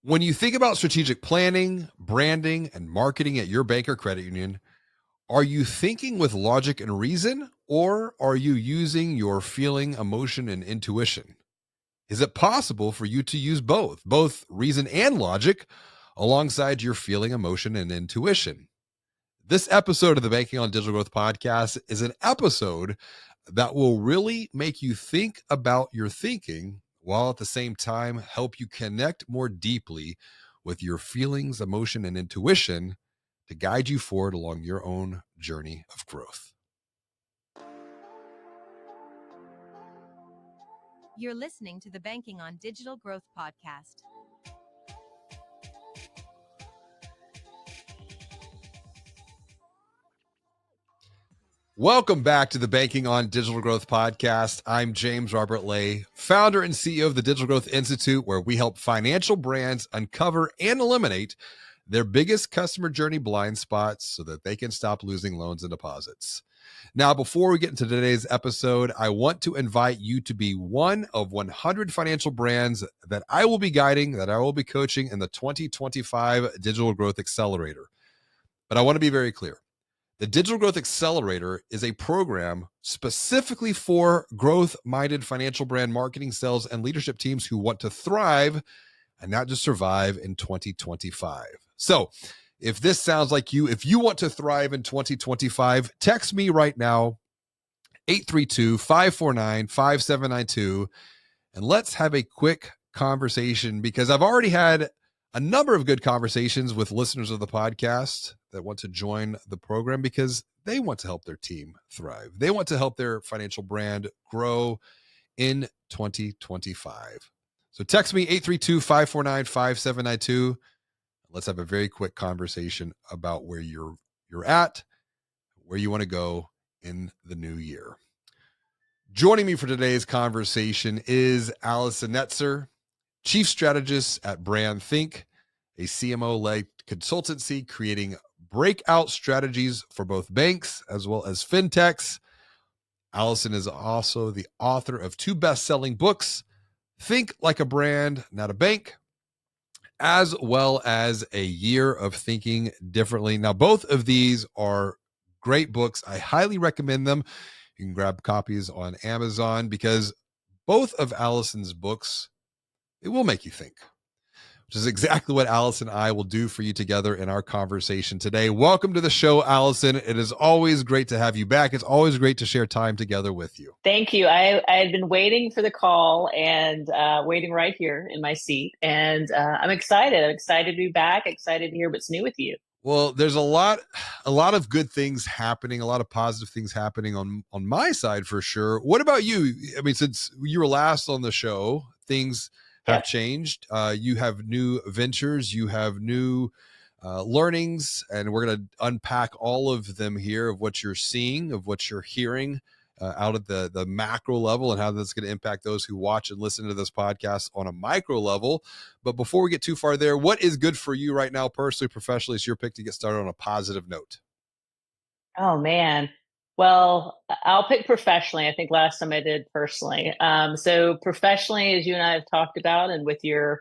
When you think about strategic planning, branding, and marketing at your bank or credit union, are you thinking with logic and reason, or are you using your feeling, emotion, and intuition? Is it possible for you to use both reason and logic, alongside your feeling, emotion, and intuition? This episode of the Banking on Digital Growth podcast is an episode that will really make you think about your thinking, while at the same time help you connect more deeply with your feelings, emotion, and intuition to guide you forward along your own journey of growth. You're listening to the Banking on Digital Growth podcast. Welcome back to the Banking on Digital Growth podcast. I'm James Robert Lay, founder and CEO of the Digital Growth Institute, where we help financial brands uncover and eliminate their biggest customer journey blind spots so that they can stop losing loans and deposits. Now, before we get into today's episode, I want to invite you to be one of 100 financial brands that I will be guiding, that I will be coaching in the 2025 Digital Growth Accelerator. But I want to be very clear. The Digital Growth Accelerator is a program specifically for growth-minded financial brand marketing, sales, and leadership teams who want to thrive and not just survive in 2025. So if this sounds like you, if you want to thrive in 2025, text me right now, 832-549-5792, and let's have a quick conversation, because I've already had a number of good conversations with listeners of the podcast that want to join the program because they want to help their team thrive. They want to help their financial brand grow in 2025. So text me 832-549-5792. Let's have a very quick conversation about where you're at, where you want to go in the new year. Joining me for today's conversation is Allison Netzer, Chief Strategist at Brand Think, a CMO-led consultancy creating breakout strategies for both banks as well as fintechs. Allison is also the author of 2 best-selling books, Think Like a Brand, Not a Bank, as well as A Year of Thinking Differently. Now, both of these are great books. I highly recommend them. You can grab copies on Amazon, because both of Allison's books, it will make you think, which is exactly what Allison and I will do for you together in our conversation today. Welcome to the show, Allison. It is always great to have you back. It's always great to share time together with you. Thank you. I had been waiting for the call and waiting right here in my seat. And I'm excited. I'm excited to be back, excited to hear what's new with you. Well, there's a lot of good things happening, a lot of positive things happening on my side for sure. What about you? I mean, since you were last on the show, things have changed. You have new ventures, you have new learnings, and we're going to unpack all of them here, of what you're seeing, of what you're hearing out at the macro level, and how that's going to impact those who watch and listen to this podcast on a micro level. But before we get too far there, what is good for you right now, personally, professionally? It's your pick to get started on a positive note. Oh, man. Well, I'll pick professionally. I think last time I did personally. So professionally, as you and I have talked about, and with your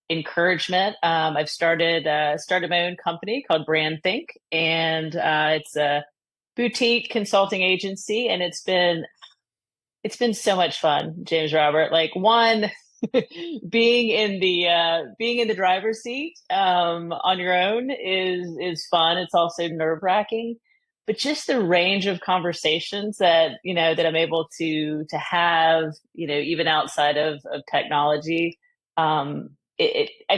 encouragement, I've started my own company called Brand Think, and it's a boutique consulting agency, and it's been so much fun, James Robert. Like, one, being in the driver's seat on your own is fun. It's also nerve-wracking, but just the range of conversations that I'm able to have, even outside of technology. I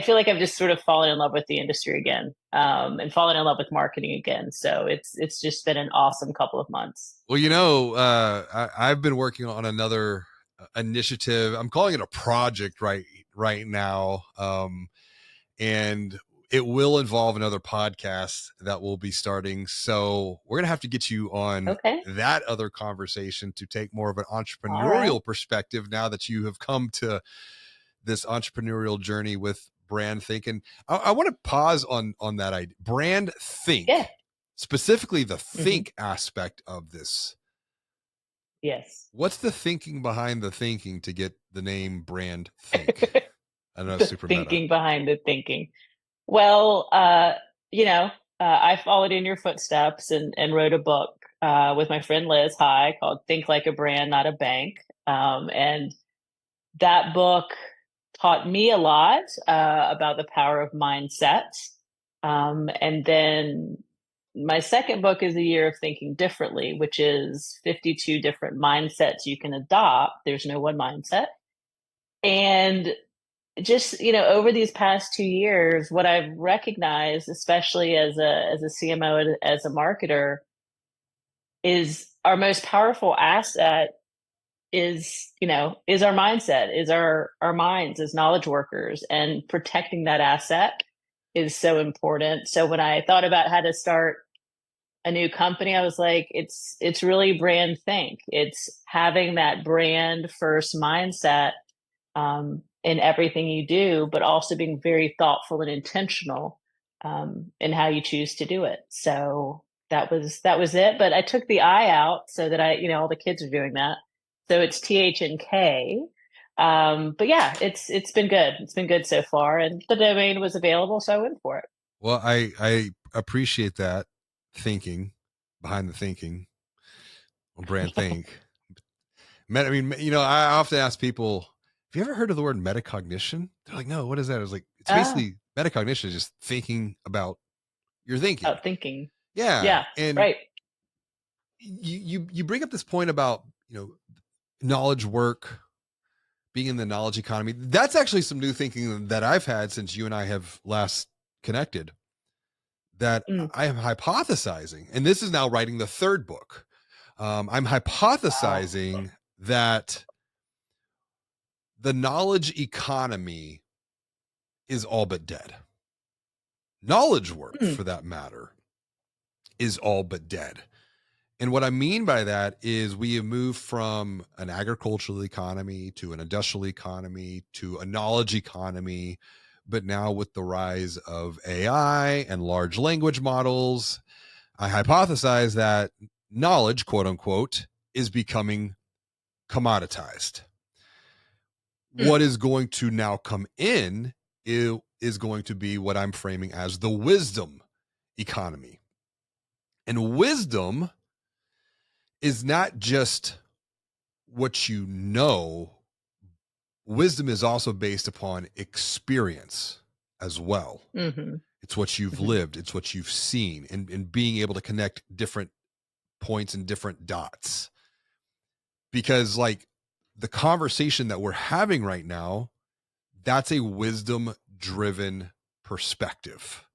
feel like I've just sort of fallen in love with the industry again, and fallen in love with marketing again. So it's just been an awesome couple of months. Well, I've been working on another initiative. I'm calling it a project right now, and it will involve another podcast that we'll be starting. So we're going to have to get you on that other conversation to take more of an entrepreneurial perspective, now that you have come to this entrepreneurial journey with Brand Think. And I want to pause on that idea. Brand Think, specifically the think aspect of this. Yes. What's the thinking behind the thinking to get the name Brand Think? I know, The super meta. thinking behind the thinking. Well, you know, I followed in your footsteps and wrote a book with my friend Liz High called Think Like a Brand, Not a Bank. And that book taught me a lot about the power of mindset. And then my second book is A Year of Thinking Differently, which is 52 different mindsets you can adopt. There's no one mindset. And just, over these past 2 years, what I've recognized, especially as a CMO and as a marketer, is our most powerful asset is our mindset, is our minds as knowledge workers, and protecting that asset is so important. So when I thought about how to start a new company, I was like, it's really brand think. It's having that brand first mindset in everything you do, but also being very thoughtful and intentional in how you choose to do it. So that was it. But I took the I out so that all the kids are doing that. So it's THNK. But yeah, it's been good. It's been good so far, and the domain was available, so I went for it. Well, I appreciate that thinking behind the thinking on brand think. I mean, I often ask people, have you ever heard of the word metacognition? They're like, no, what is that? I was like, it's Ah, basically metacognition is just thinking about your thinking. about thinking. Yeah. Yeah, And right. you bring up this point about, knowledge work, being in the knowledge economy. That's actually some new thinking that I've had since you and I have last connected, that Mm, I am hypothesizing, and this is now writing the third book. I'm wow. hypothesizing that the knowledge economy is all but dead. Knowledge work, Mm, for that matter, is all but dead. And what I mean by that is we have moved from an agricultural economy to an industrial economy to a knowledge economy. But now, with the rise of AI and large language models, I hypothesize that knowledge, quote unquote, is becoming commoditized. mm, What is going to now come in is going to be what I'm framing as the wisdom economy. And wisdom is not just what you know, wisdom is also based upon experience as well. mm-hmm, It's what you've mm-hmm, lived, it's what you've seen, and being able to connect different points and different dots. Because, like, the conversation that we're having right now, that's a wisdom driven perspective.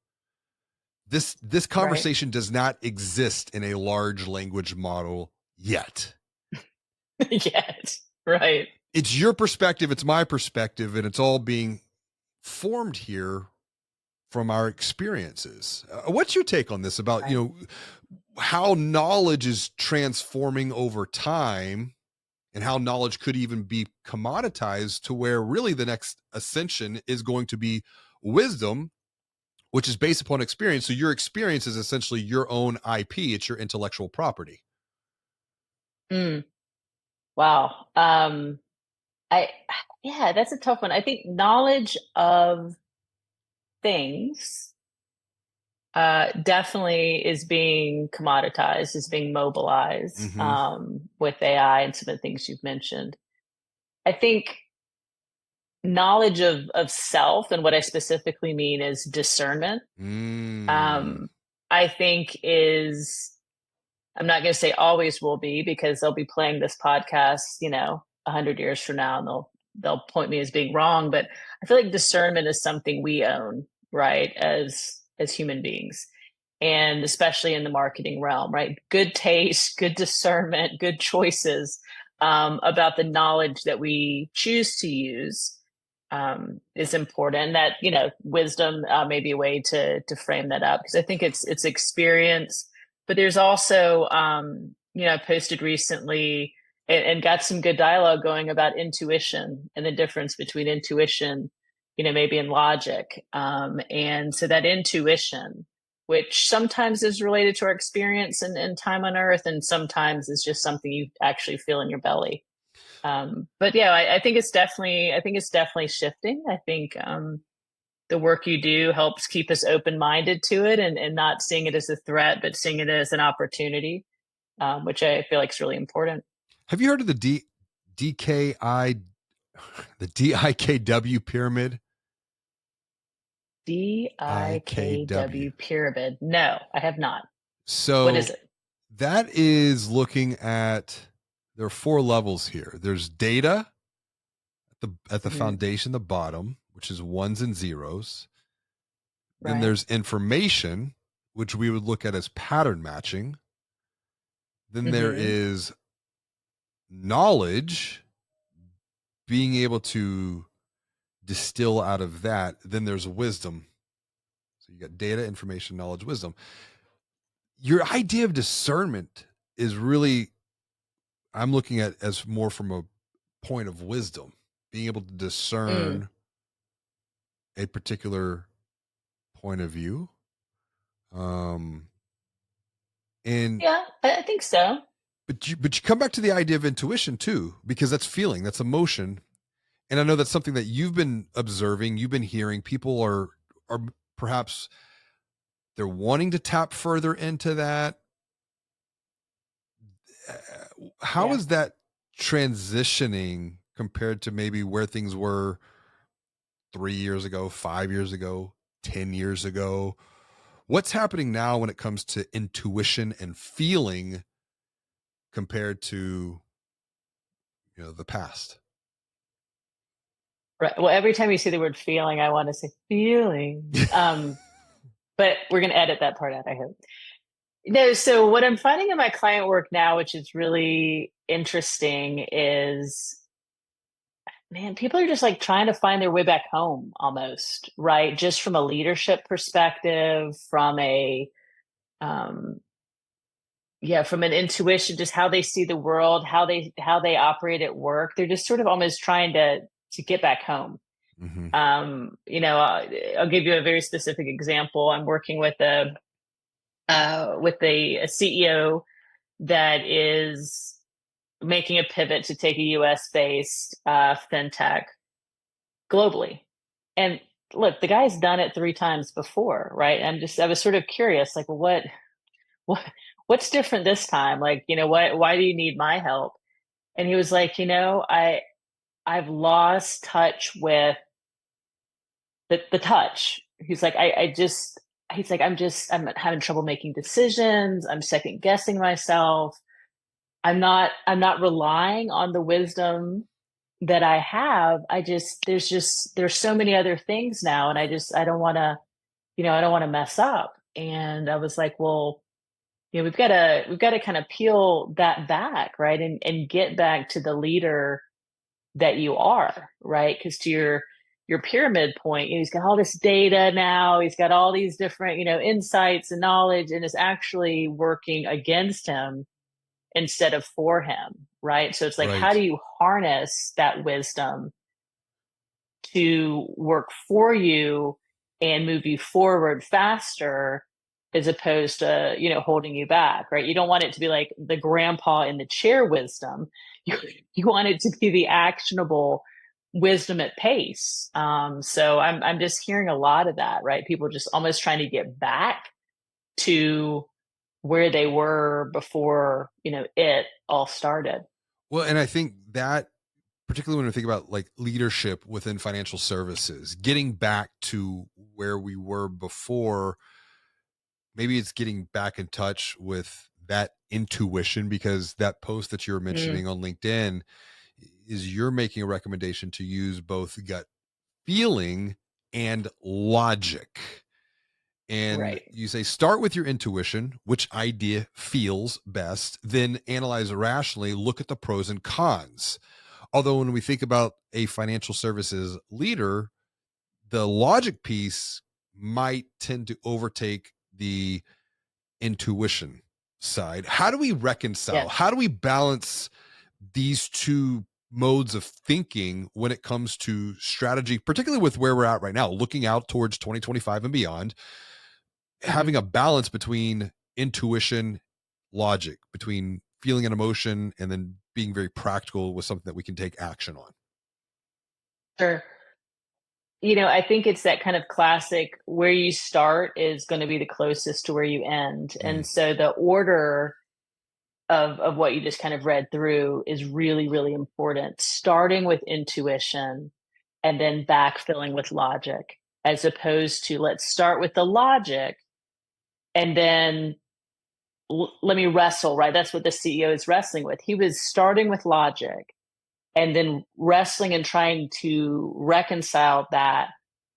This right. conversation does not exist in a large language model yet. Yes, right. It's your perspective, it's my perspective, and it's all being formed here from our experiences. What's your take on this about, Right. how knowledge is transforming over time, and how knowledge could even be commoditized to where really the next ascension is going to be wisdom, which is based upon experience. So your experience is essentially your own IP, it's your intellectual property. Mm, wow. I Yeah, that's a tough one. I think knowledge of things definitely is being commoditized, is being mobilized Mm-hmm. with AI and some of the things you've mentioned. I think knowledge of self, and what I specifically mean is discernment. Mm. Um, I think is I'm not going to say always will be, because they'll be playing this podcast, 100 years from now, and they'll point me as being wrong. But I feel like discernment is something we own, right, as human beings, and especially in the marketing realm, right? Good taste, good discernment, good choices about the knowledge that we choose to use is important. And that wisdom may be a way to frame that up, because I think it's experience, but there's also I posted recently and got some good dialogue going about intuition and the difference between intuition, maybe in logic, and so that intuition, which sometimes is related to our experience and time on earth, and sometimes is just something you actually feel in your belly. But yeah, I think it's definitely shifting. I think the work you do helps keep us open-minded to it, and not seeing it as a threat, but seeing it as an opportunity, which I feel like is really important. Have you heard of the DKI, the DIKW pyramid? DIKW IKW. pyramid. No, I have not. What is So it? that is looking at, there are 4 levels here. There's data at the Hmm. foundation, the bottom, which is ones and zeros. Then Right. there's information, which we would look at as pattern matching. Then there Hmm. is knowledge, being able to distill out of that. Then there's wisdom. So you got data, information, knowledge, wisdom. Your idea of discernment is really, I'm looking at as more from a point of wisdom, being able to Mm. discern a particular point of view. Um, and Yeah, I think so. but you come back to the idea of intuition too, because that's feeling, that's emotion. And I know that's something that you've been observing, you've been hearing. People are perhaps they're wanting to tap further into that. How Yeah. is that transitioning compared to maybe where things were 3 years ago, 5 years ago, 10 years ago? What's happening now when it comes to intuition and feeling compared to, the past? Right. Well, every time you say the word feeling, I want to say feeling. But we're going to edit that part out, I hope. No, so what I'm finding in my client work now, which is really interesting, is man, people are just like trying to find their way back home almost, right? Just from a leadership perspective, from a um yeah, from an intuition, just how they see the world, how they operate at work. They're just sort of almost trying to get back home. Hmm. I'll give you a very specific example. I'm working with a CEO that is making a pivot to take a US based fintech globally. And look, the guy's done it 3 times before, right? I was sort of curious, like, well, what, what's different this time? Like, why do you need my help? And he was like, I've lost touch with the touch. He's like, I'm having trouble making decisions. I'm second guessing myself. I'm not relying on the wisdom that I have. There's so many other things now. And I don't want to mess up. And I was like, well, we've got to kind of peel that back, right? And get back to the leader that you are, right? Because to your pyramid point, he's got all this data now, he's got all these different, insights and knowledge, and it's actually working against him instead of for him, right? So it's like, how Right. do you harness that wisdom to work for you and move you forward faster, as opposed to holding you back, right? You don't want it to be like the grandpa in the chair wisdom. You want it to be the actionable wisdom at pace. So I'm just hearing a lot of that, right? People just almost trying to get back to where they were before it all started. Well, and I think that, particularly when we think about like leadership within financial services, getting back to where we were before, maybe it's getting back in touch with that intuition, because that post that you were Mm, mentioning on LinkedIn is, you're making a recommendation to use both gut feeling and logic. And right. you say, start with your intuition, which idea feels best, then analyze rationally, look at the pros and cons. Although, when we think about a financial services leader, the logic piece might tend to overtake the intuition side. How do we reconcile? Yes. How do we balance these two modes of thinking when it comes to strategy, particularly with where we're at right now, looking out towards 2025 and beyond, Hmm. having a balance between intuition, logic, between feeling and emotion, and then being very practical with something that we can take action on? Sure. I think it's that kind of classic where you start is going to be the closest to where you end. Mm, And so the order of what you just kind of read through is really, really important. Starting with intuition and then backfilling with logic, as opposed to let's start with the logic and then let me wrestle, right? That's what the CEO is wrestling with. He was starting with logic and then wrestling and trying to reconcile that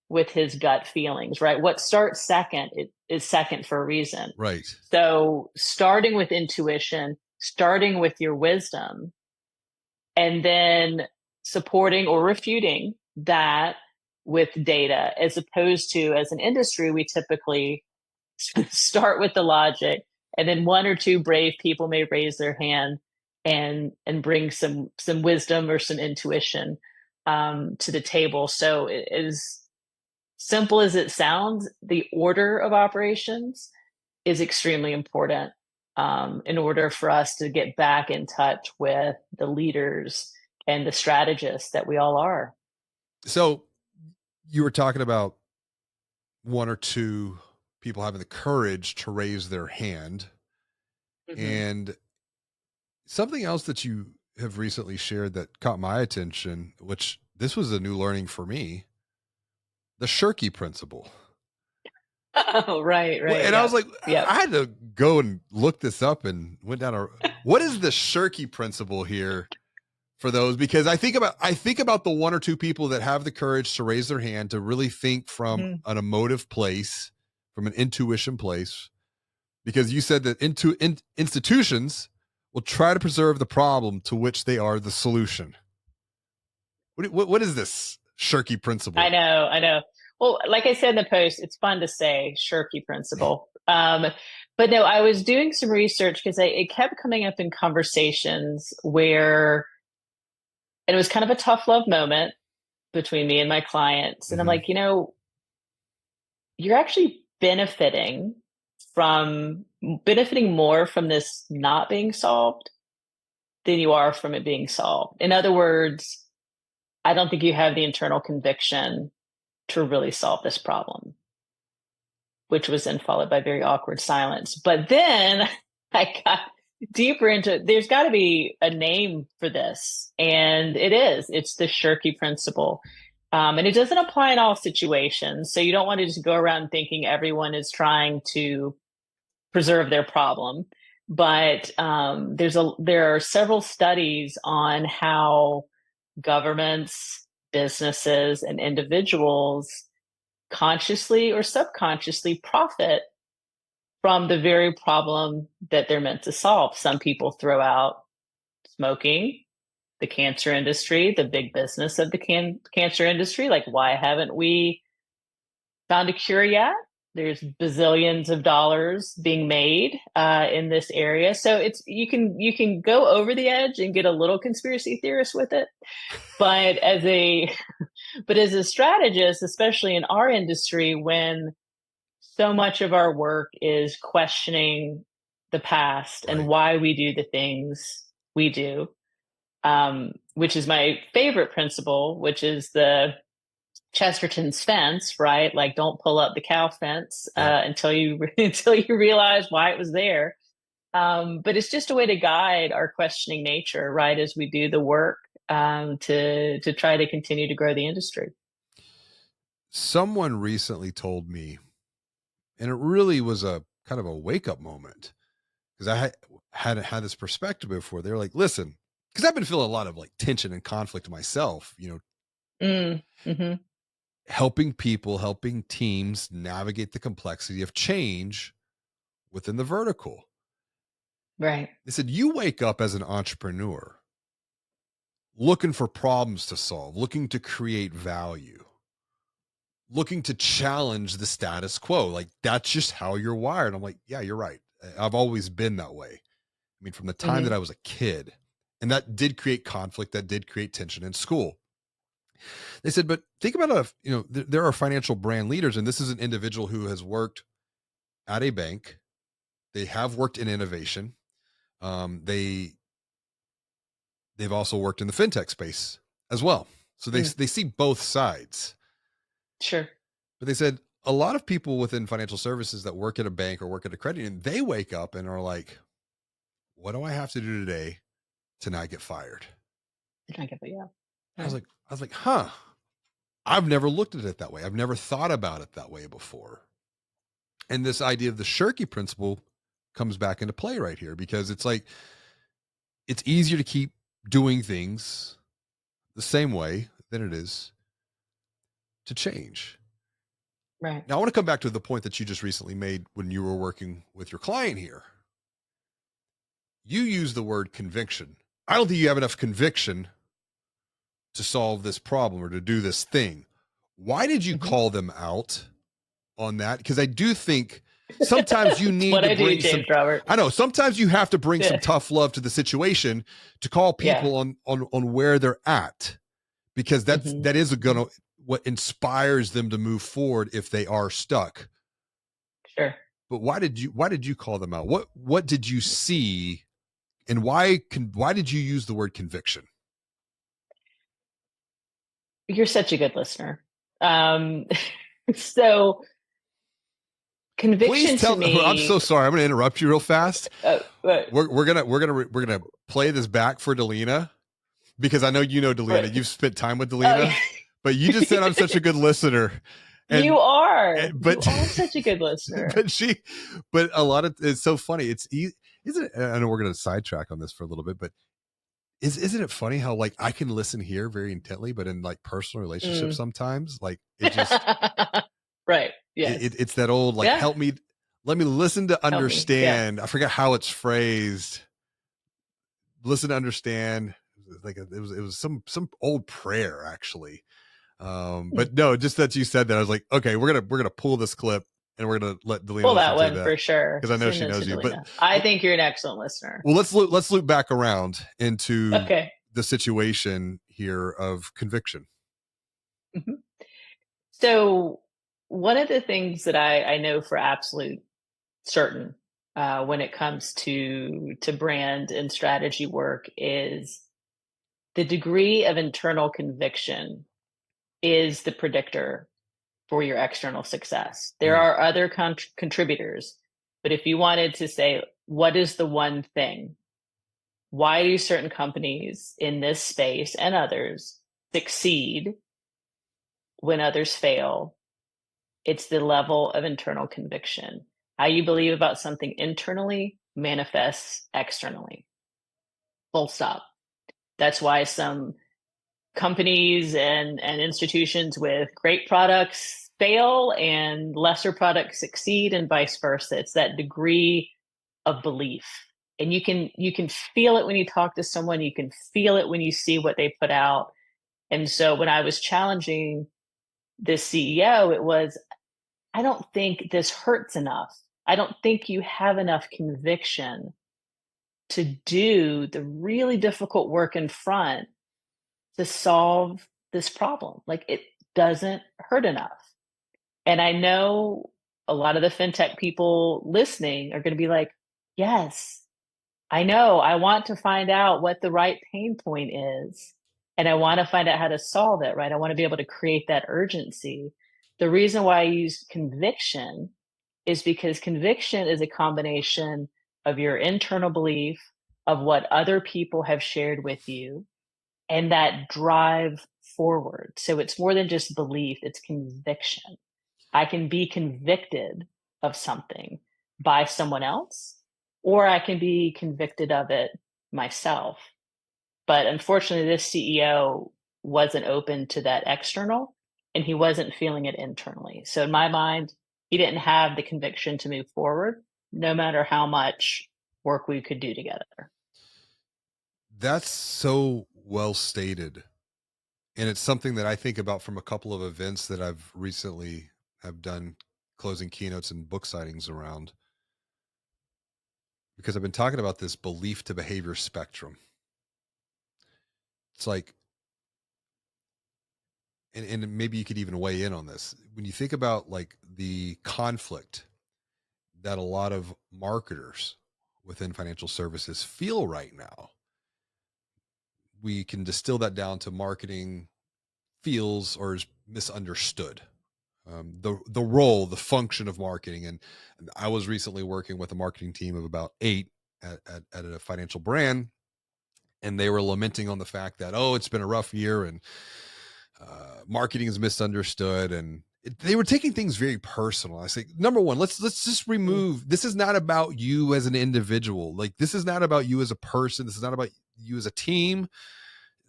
with his gut feelings, right? What starts second is second for a reason. right. So, starting with intuition, starting with your wisdom, and then supporting or refuting that with data, as opposed to as an industry, we typically start with the logic, and then one or two brave people may raise their hand and bring some wisdom or some intuition to the table. So, as simple as it sounds, the order of operations is extremely important in order for us to get back in touch with the leaders and the strategists that we all are. So you were talking about one or two people having the courage to raise their hand. Mhm. And something else that you have recently shared that caught my attention, which this was a new learning for me, the Shirky principle. Oh, right, right. And I was Yep. like, Yep. I had to go and look this up and went down a what is the Shirky principle here for those? Because I think about the one or two people that have the courage to raise their hand to really think from Mhm. an emotive place, from an intuition place. Because you said that institutions will try to preserve the problem to which they are the solution. What is this Shirky I principle? know, I know. Well, like I said in the post, it's fun to say Shirky principle. But no, I was doing some research because it kept coming up in conversations where and it was kind of a tough love moment between me and my clients. And I'm Mhm. like, you're actually benefiting more from this not being solved than you are from it being solved. In other words, I don't think you have the internal conviction to really solve this problem, which was then followed by very awkward silence. But then I got deeper into there's got to be a name for this. And it's the Shirky principle. And it doesn't apply in all situations. So you don't want to just go around thinking everyone is trying to preserve their problem. But there are several studies on how governments, businesses, and individuals consciously or subconsciously profit from the very problem that they're meant to solve. Some people throw out smoking, the cancer industry, the big business of the cancer industry. Like, why haven't we found a cure yet? There's bazillions of dollars being made in this area, so it's you can go over the edge and get a little conspiracy theorist with it. But as a strategist, especially in our industry, when so much of our work is questioning the past and Right. why we do the things we do, which is my favorite principle, which is the Chesterton's fence, right? Like, don't pull up the cow fence Yep. until you until you realize why it was there. But it's just a way to guide our questioning nature, right, as we do the work to try to continue to grow the industry. Someone recently told me, and it really was a kind of a wake up moment because hadn't had this perspective before. They were like, listen, because I've been feeling a lot of like tension and conflict myself, Hmm. helping people, helping teams navigate the complexity of change within the vertical. Right. They said, you wake up as an entrepreneur looking for problems to solve, looking to create value, looking to challenge the status quo. Like that's just how you're wired. I'm like, yeah, you're right. I've always been that way. I mean, from the time that Hmm. I was a kid, and that did create conflict, that did create tension in school. They said, but think about there are financial brand leaders, and this is an individual who has worked at a bank. They have worked in innovation. They they've also worked in the fintech space as well. So they see both sides. Sure. But they said a lot of people within financial services that work at a bank or work at a credit union, they wake up and are like, what do I have to do today to not get fired? Yeah. I was like, huh. I've never looked at it that way. I've never thought about it that way before. And this idea of the Shirky principle comes back into play right here, because it's like, it's easier to keep doing things the same way than it is to change. Right. Now, I want to come back to the point that you just recently made when you were working with your client here. You use the word conviction. I don't think you have enough conviction to solve this problem or to do this thing. Why did you call them out on that? Because I do think sometimes you need to bring some. Robert. I know sometimes you have to bring some tough love to the situation to call people on where they're at, because that is gonna what inspires them to move forward if they are stuck. Sure. But why did you call them out? What did you see, and why did you use the word conviction? You're such a good listener. So conviction Please tell to me. I'm so sorry. I'm going to interrupt you real fast. We're gonna play this back for Delina, because I know you know Delina. Right. You've spent time with Delina, but you just said I'm such a good listener. And, you are such a good listener. But a lot of it's so funny. It's easy, isn't it? I know we're going to sidetrack on this for a little bit, but isn't it funny how like I can listen here very intently, but in like personal relationships sometimes, like it just right. Yes. It's that old like help me, let me listen to understand. I forget how it's phrased. Listen to understand. Like it was some old prayer actually. But no, just that you said that, I was like, okay, we're gonna pull this clip and we're gonna let Delina pull that listen one to for sure, because I know she knows you. But I think you're an excellent listener. Well, let's loop back around into the situation here of conviction. So one of the things that I know for absolute certain when it comes to brand and strategy work is the degree of internal conviction is the predictor for your external success. There are other contributors, but if you wanted to say, what is the one thing? Why do certain companies in this space and others succeed when others fail? It's the level of internal conviction. How you believe about something internally manifests externally. Full stop. That's why some companies and institutions with great products fail and lesser products succeed, and vice versa. It's that degree of belief. And you can feel it when you talk to someone, you can feel it when you see what they put out. And so when I was challenging this CEO, it was, I don't think this hurts enough. I don't think you have enough conviction to do the really difficult work in front to solve this problem. Like, it doesn't hurt enough. And I know a lot of the fintech people listening are going to be like, yes, I know. I want to find out what the right pain point is. And I want to find out how to solve it, right? I want to be able to create that urgency. The reason why I use conviction is because conviction is a combination of your internal belief, of what other people have shared with you, and that drive forward. So it's more than just belief, it's conviction. I can be convicted of something by someone else, or I can be convicted of it myself. But unfortunately, this CEO wasn't open to that external, and he wasn't feeling it internally. So in my mind, he didn't have the conviction to move forward, no matter how much work we could do together. That's so well stated. And it's something that I think about from a couple of events that I've recently have done closing keynotes and book sightings around, because I've been talking about this belief to behavior spectrum. It's like, and maybe you could even weigh in on this. When you think about like the conflict that a lot of marketers within financial services feel right now, we can distill that down to marketing feels or is misunderstood. The role, the function of marketing. And I was recently working with a marketing team of about 8 at a financial brand, and they were lamenting on the fact that, oh, it's been a rough year and marketing is misunderstood, and they were taking things very personal. I say, number one, let's just remove. This is not about you as an individual. Like, this is not about you as a person. This is not about you as a team.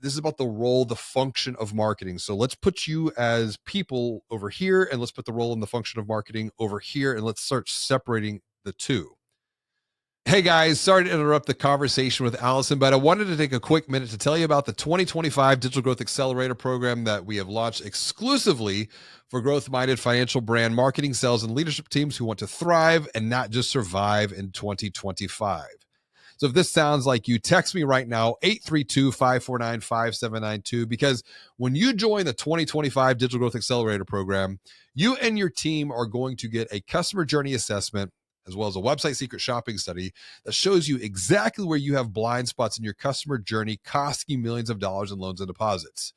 This is about the role, the function of marketing. So let's put you as people over here, and let's put the role and the function of marketing over here, and let's start separating the two. Hey guys, sorry to interrupt the conversation with Allison, but I wanted to take a quick minute to tell you about the 2025 Digital Growth Accelerator program that we have launched exclusively for growth-minded financial brand marketing, sales, and leadership teams who want to thrive and not just survive in 2025. So if this sounds like you, text me right now, 832-549-5792, because when you join the 2025 Digital Growth Accelerator program, you and your team are going to get a customer journey assessment as well as a website secret shopping study that shows you exactly where you have blind spots in your customer journey, costing you millions of dollars in loans and deposits.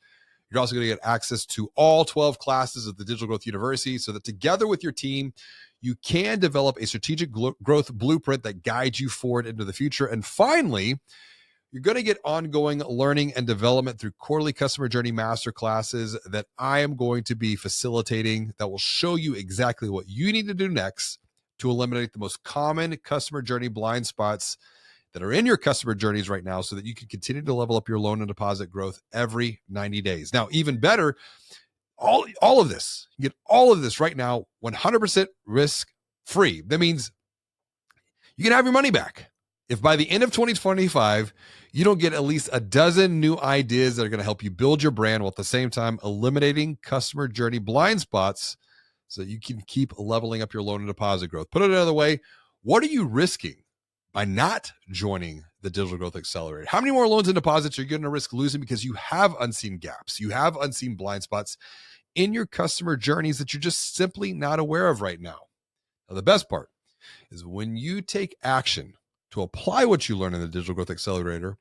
You're also going to get access to all 12 classes of the Digital Growth University so that together with your team, you can develop a strategic growth blueprint that guides you forward into the future. And finally, you're going to get ongoing learning and development through quarterly customer journey master classes that I am going to be facilitating that will show you exactly what you need to do next to eliminate the most common customer journey blind spots that are in your customer journeys right now so that you can continue to level up your loan and deposit growth every 90 days. Now, even better, all of this, you get all of this right now, 100% risk free. That means you can have your money back. If by the end of 2025, you don't get at least a dozen new ideas that are going to help you build your brand while at the same time eliminating customer journey blind spots so that you can keep leveling up your loan and deposit growth. Put it another way, what are you risking by not joining the Digital Growth Accelerator? How many more loans and deposits are you going to risk losing because you have unseen gaps, you have unseen blind spots in your customer journeys that you're just simply not aware of right now? Now, the best part is when you take action to apply what you learn in the Digital Growth Accelerator,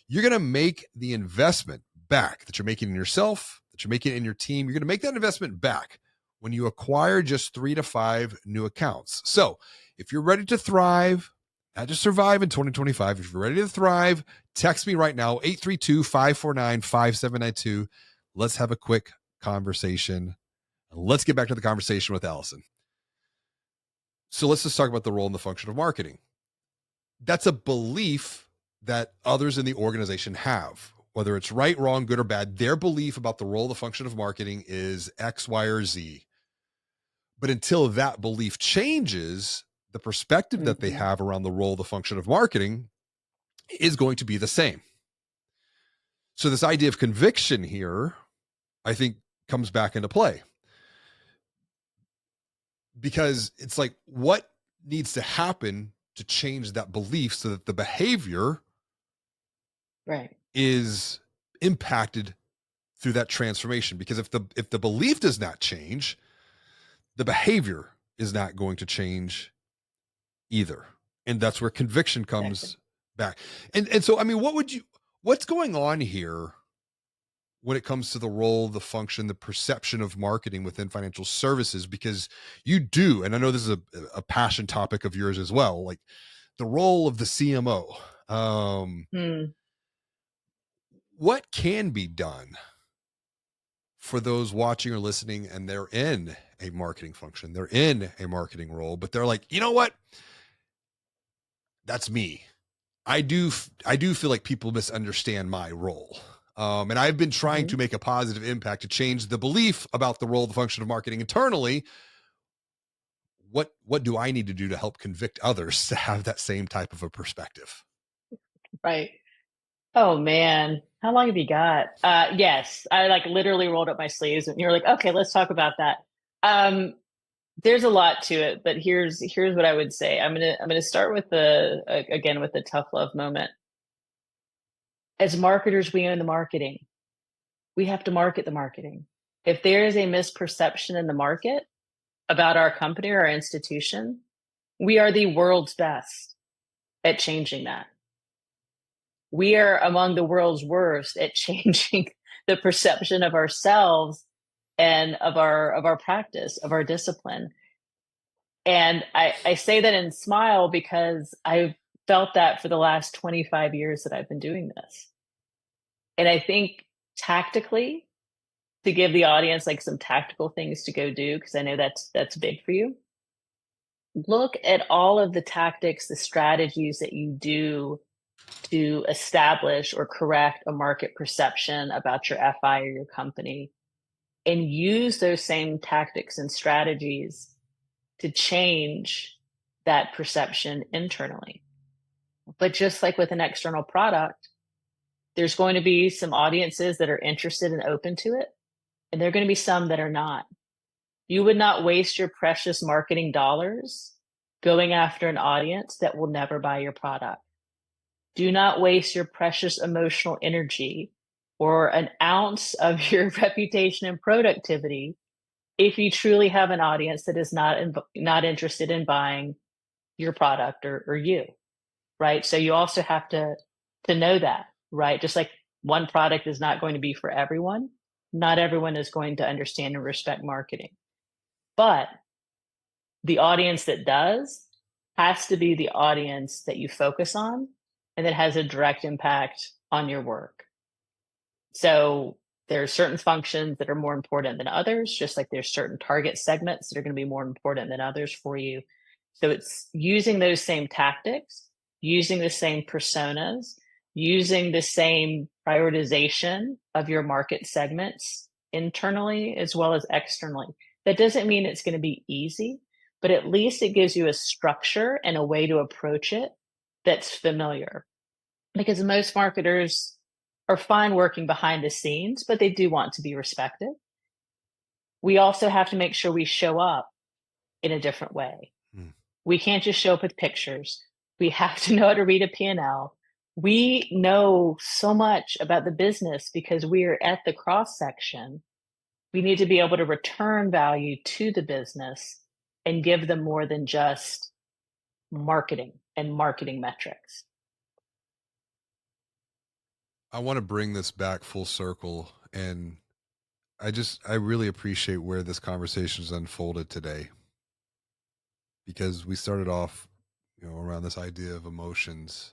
you're going to make the investment back that you're making in yourself, that you're making in your team. You're going to make that investment back when you acquire just 3 to 5 new accounts. So if you're ready to thrive, not just survive in 2025, if you're ready to thrive, text me right now, 832-549-5792. Let's have a quick conversation. Let's get back to the conversation with Allison. So let's just talk about the role and the function of marketing. That's a belief that others in the organization have, whether it's right, wrong, good, or bad. Their belief about the role, the function of marketing is X, Y, or Z. But until that belief changes, the perspective that they have around the role, the function of marketing is going to be the same. So this idea of conviction here, I think, comes back into play. Because it's like, what needs to happen to change that belief so that the behavior is impacted through that transformation? Because if the belief does not change, the behavior is not going to change either. And that's where conviction comes back. And so, I mean, what's going on here when it comes to the role, the function, the perception of marketing within financial services? Because you do, and I know this is a passion topic of yours as well, like the role of the CMO. What can be done for those watching or listening and they're in a marketing function, they're in a marketing role, but they're like, you know what? That's me. I do feel like people misunderstand my role. And I've been trying to make a positive impact to change the belief about the role, the function of marketing internally. What do I need to do to help convict others to have that same type of a perspective? Right. Oh man, how long have you got? Yes, I like literally rolled up my sleeves and you're like, okay, let's talk about that. There's a lot to it, but here's what I would say. I'm gonna start with again with the tough love moment. As marketers, we own the marketing. We have to market the marketing. If there is a misperception in the market about our company or our institution, we are the world's best at changing that. we are among the world's worst at changing the perception of ourselves and of our practice, of our discipline. And I say that and smile because I've felt that for the last 25 years that I've been doing this. And I think tactically, to give the audience like some tactical things to go do, because I know that's big for you. Look at all of the tactics, the strategies that you do to establish or correct a market perception about your FI or your company, and use those same tactics and strategies to change that perception internally. But just like with an external product, there's going to be some audiences that are interested and open to it, and there are going to be some that are not. You would not waste your precious marketing dollars going after an audience that will never buy your product. Do not waste your precious emotional energy or an ounce of your reputation and productivity if you truly have an audience that is not interested in buying your product or you, right? So you also have to know that, right? Just like one product is not going to be for everyone, not everyone is going to understand and respect marketing. But the audience that does has to be the audience that you focus on and that has a direct impact on your work. So there are certain functions that are more important than others, just like there's certain target segments that are going to be more important than others for you. So it's using those same tactics, using the same personas, using the same prioritization of your market segments internally as well as externally. That doesn't mean it's going to be easy, but at least it gives you a structure and a way to approach it that's familiar. Because most marketers are fine working behind the scenes, but they do want to be respected. We also have to make sure we show up in a different way. Hmm. We can't just show up with pictures. We have to know how to read a P&L. We know so much about the business because we are at the cross section. We need to be able to return value to the business and give them more than just marketing and marketing metrics. I want to bring this back full circle, and I really appreciate where this conversation has unfolded today, because we started off, around this idea of emotions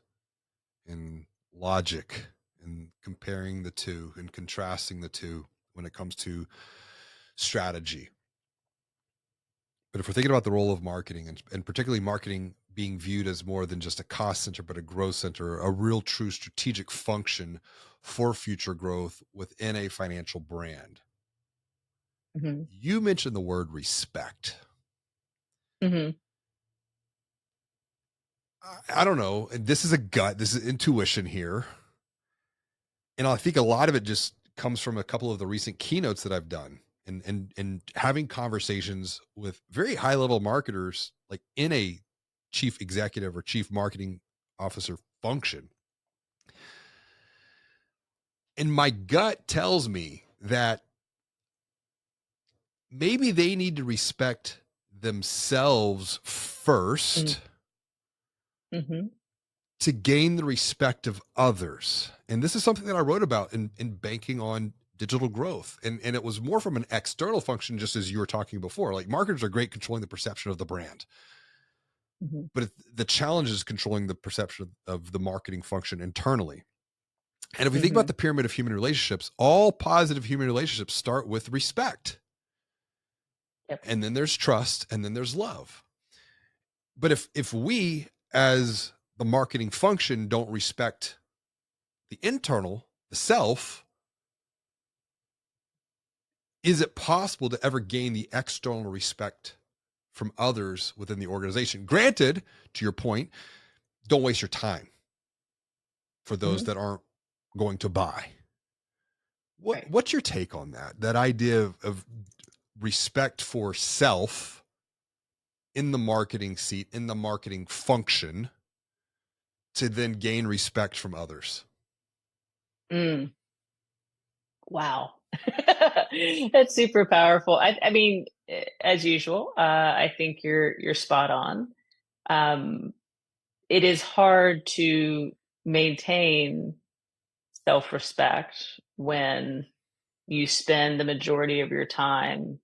and logic and comparing the two and contrasting the two when it comes to strategy. But if we're thinking about the role of marketing, and particularly marketing being viewed as more than just a cost center, but a growth center, a real true strategic function for future growth within a financial brand, Mm-hmm. you mentioned the word respect. Mm-hmm. I don't know. And this is intuition here. And I think a lot of it just comes from a couple of the recent keynotes that I've done, and having conversations with very high level marketers, like in a chief executive or chief marketing officer function. And my gut tells me that maybe they need to respect themselves first Mm-hmm. to gain the respect of others. And this is something that I wrote about in banking on digital growth. And it was more from an external function, just as you were talking before. Like, marketers are great controlling the perception of the brand, Mm-hmm. but the challenge is controlling the perception of the marketing function internally. And if we think Mm-hmm. about the pyramid of human relationships, all positive human relationships start with respect. Yep. And then there's trust, and then there's love. But if we as the marketing function don't respect the internal, the self, is it possible to ever gain the external respect from others within the organization? Granted, to your point, don't waste your time for those Mm-hmm. that aren't going to buy. Right. What's your take on that? That idea of respect for self in the marketing seat, in the marketing function, to then gain respect from others. Mm. Wow. That's super powerful. I mean, as usual, I think you're spot on. It is hard to maintain self-respect when you spend the majority of your time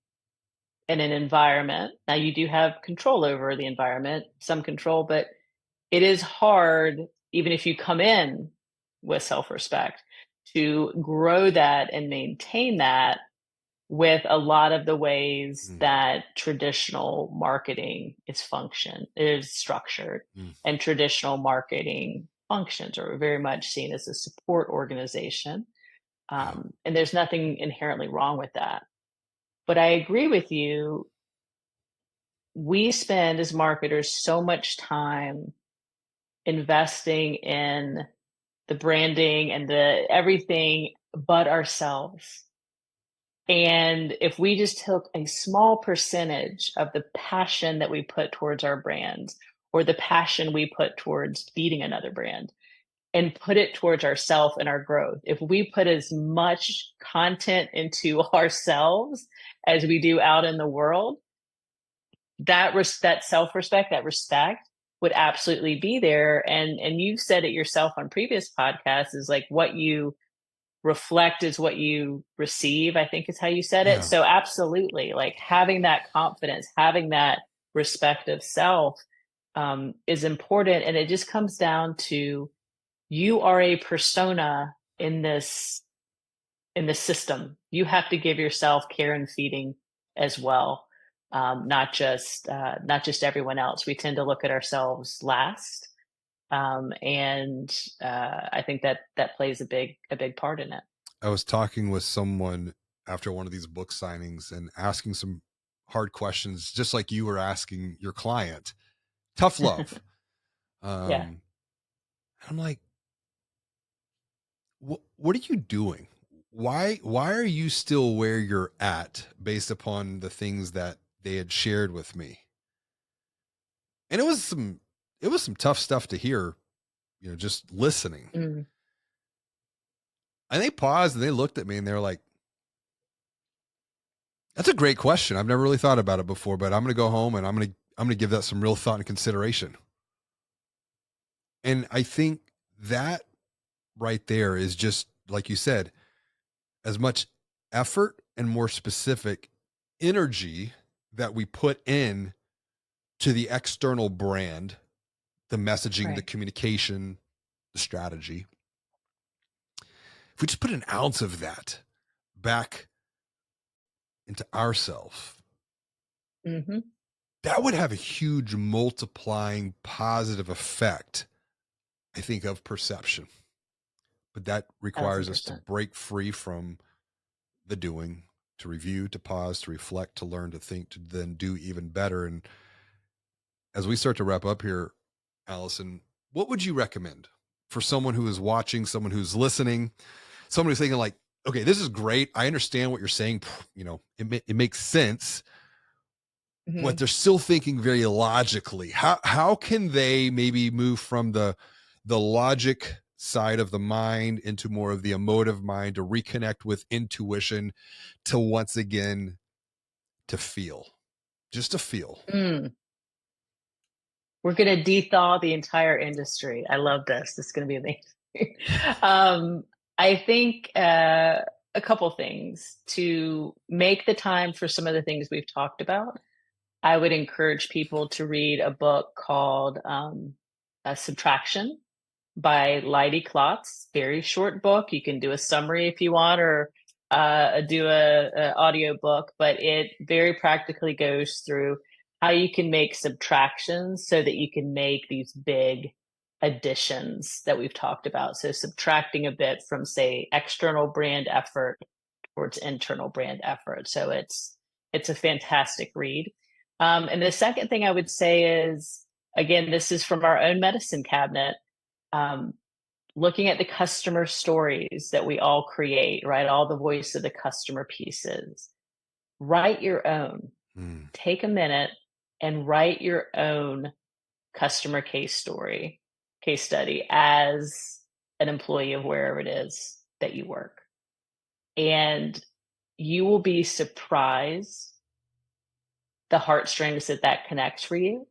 in an environment. Now you do have control over the environment, some control, but it is hard, even if you come in with self-respect, to grow that and maintain that with a lot of the ways Mm, that traditional marketing is structured, mm, and traditional marketing functions are very much seen as a support organization. yeah. And there's nothing inherently wrong with that. But I agree with you. We spend as marketers so much time investing in the branding and the everything but ourselves. And if we just took a small percentage of the passion that we put towards our brand or the passion we put towards feeding another brand and put it towards ourself and our growth, if we put as much content into ourselves as we do out in the world, that self-respect, that respect would absolutely be there. And you've said it yourself on previous podcasts, is like what you reflect is what you receive, I think is how you said it. Yeah. So absolutely, like having that confidence, having that respect of self, is important. And it just comes down to, you are a persona in this system. You have to give yourself care and feeding as well, not just everyone else. We tend to look at ourselves last, and I think that plays a big part in it. I was talking with someone after one of these book signings and asking some hard questions, just like you were asking your client. Tough love. Yeah. Um, I'm like, what are you doing? Why are you still where you're at based upon the things that they had shared with me? And it was some tough stuff to hear, just listening. Mm. And they paused and they looked at me and they were like, that's a great question. I've never really thought about it before, but I'm going to go home and I'm going to give that some real thought and consideration. And I think that right there is just like you said, as much effort and more specific energy that we put in to the external brand, the messaging, the Right. communication, the strategy. If we just put an ounce of that back into ourselves, Mhm. that would have a huge multiplying positive effect, I think, of perception. But that requires us to 1,000%. break free from the doing, to review, to pause, to reflect, to learn, to think, to then do even better. And as we start to wrap up here, Allison, what would you recommend for someone who is watching, someone who's listening, someone who's thinking like, okay, this is great. I understand what you're saying. It makes sense, but Mhm. they're still thinking very logically. How can they maybe move from the logic side of the mind into more of the emotive mind, to reconnect with intuition, to once again to feel, just to feel? Mm. We're gonna de-thaw the entire industry. I love this. This is gonna be amazing. Um, I think, a couple things. To make the time for some of the things we've talked about, I would encourage people to read a book called, Subtraction by Leidy Klotz. Very short book. You can do a summary if you want, or do a audio book, but it very practically goes through how you can make subtractions so that you can make these big additions that we've talked about. So subtracting a bit from, say, external brand effort towards internal brand effort. So it's a fantastic read. And the second thing I would say is, again, this is from our own medicine cabinet. Um, Looking at the customer stories that we all create, right? All the voice of the customer pieces. Write your own. Mm, Take a minute and write your own customer case study as an employee of wherever it is that you work. And you will be surprised the heartstrings that connects for you.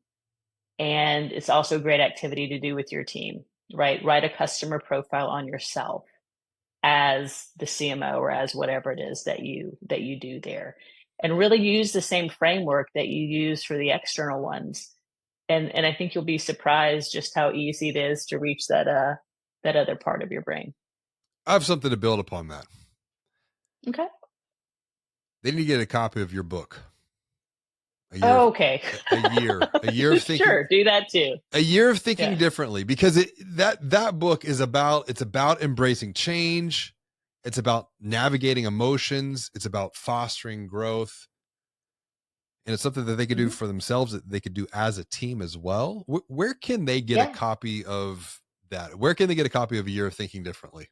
And it's also a great activity to do with your team. right? Write a customer profile on yourself as the CMO or as whatever it is that you do there. And really use the same framework that you use for the external ones. And I think you'll be surprised just how easy it is to reach that other part of your brain. I have something to build upon that. Okay. They need to get a copy of your book. Oh, okay. A year of thinking. Sure, do that too. A year of thinking Yeah. differently, because that book is about embracing change. It's about navigating emotions. It's about fostering growth. And it's something that they could do for themselves, that they could do as a team as well. Where can they get a copy of that? Where can they get a copy of A Year of Thinking Differently?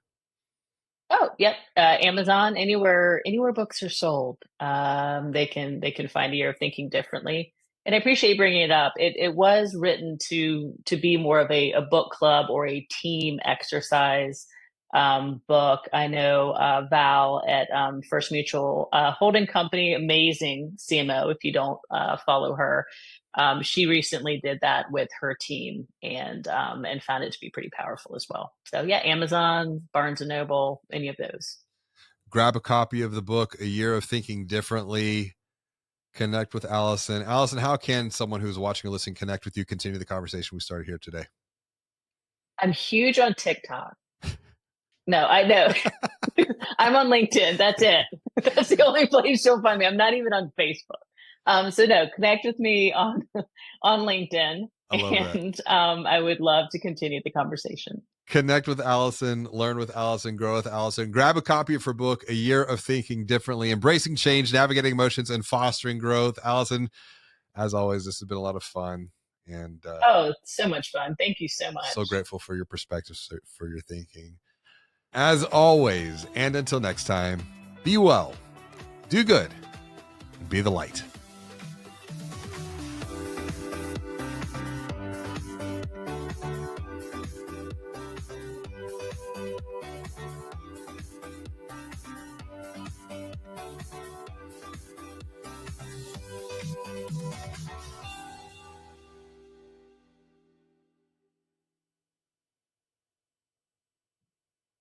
Oh, yep. Amazon, anywhere books are sold. They can find A Year of Thinking Differently. And I appreciate you bringing it up. It was written to be more of a book club or a team exercise book. I know Val at First Mutual Holding Company, amazing CMO. If you don't follow her, she recently did that with her team and found it to be pretty powerful as well. So yeah, Amazon, Barnes and Noble, any of those. Grab a copy of the book, A Year of Thinking Differently. Connect with Allison. Allison, how can someone who's watching or listening connect with you, continue the conversation we started here today? I'm huge on TikTok. No, I know. I'm on LinkedIn. That's it. That's the only place you'll find me. I'm not even on Facebook. So no, connect with me on LinkedIn. I love that. I would love to continue the conversation. Connect with Allison, learn with Allison, grow with Allison. Grab a copy of her book, A Year of Thinking Differently, Embracing Change, Navigating Emotions, and Fostering Growth. Allison, as always, this has been a lot of fun. And so much fun. Thank you so much. So grateful for your perspectives, for your thinking. As always, and until next time, be well, do good, and be the light.